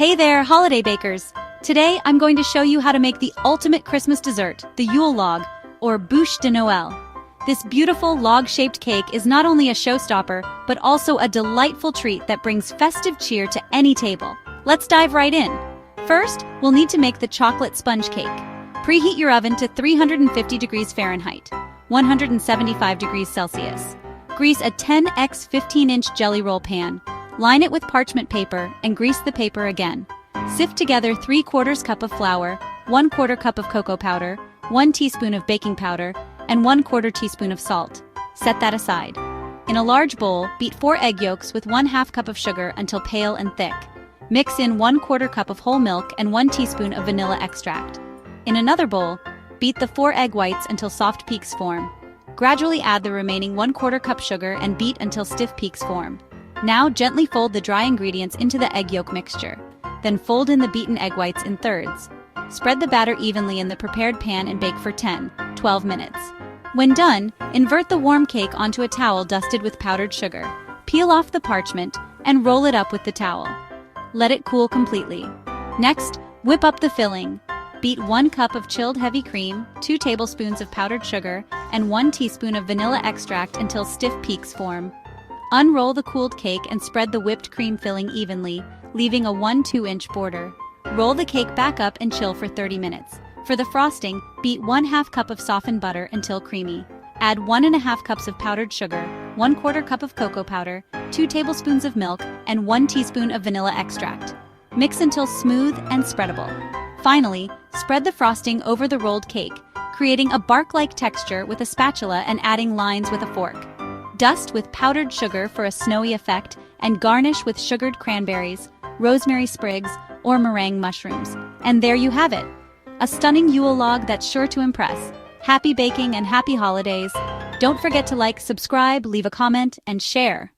Hey there, holiday bakers! Today I'm going to show you how to make the ultimate Christmas dessert, the Yule Log, or Bûche de Noël. This beautiful log-shaped cake is not only a showstopper, but also a delightful treat that brings festive cheer to any table. Let's dive right in. First, we'll need to make the chocolate sponge cake. Preheat your oven to 350 degrees Fahrenheit, 175 degrees Celsius. Grease a 10x 15-inch jelly roll pan. Line it with parchment paper and grease the paper again. Sift together 3/4 cup of flour, 1/4 cup of cocoa powder, 1 teaspoon of baking powder, and 1/4 teaspoon of salt. Set that aside. In a large bowl, beat 4 egg yolks with 1/2 cup of sugar until pale and thick. Mix in 1/4 cup of whole milk and 1 teaspoon of vanilla extract. In another bowl, beat the 4 egg whites until soft peaks form. Gradually add the remaining 1/4 cup sugar and beat until stiff peaks form. Now gently fold the dry ingredients into the egg yolk mixture. Then fold in the beaten egg whites in thirds. Spread the batter evenly in the prepared pan and bake for 10-12 minutes. When done, invert the warm cake onto a towel dusted with powdered sugar. Peel off the parchment and roll it up with the towel. Let it cool completely. Next, whip up the filling. Beat 1 cup of chilled heavy cream, 2 tablespoons of powdered sugar, and 1 teaspoon of vanilla extract until stiff peaks form. Unroll the cooled cake and spread the whipped cream filling evenly, leaving a 1-2-inch border. Roll the cake back up and chill for 30 minutes. For the frosting, beat 1/2 cup of softened butter until creamy. Add 1½ cups of powdered sugar, 1/4 cup of cocoa powder, 2 tablespoons of milk, and 1 teaspoon of vanilla extract. Mix until smooth and spreadable. Finally, spread the frosting over the rolled cake, creating a bark-like texture with a spatula and adding lines with a fork. Dust with powdered sugar for a snowy effect and garnish with sugared cranberries, rosemary sprigs, or meringue mushrooms. And there you have it! A stunning Yule log that's sure to impress. Happy baking and happy holidays! Don't forget to like, subscribe, leave a comment, and share.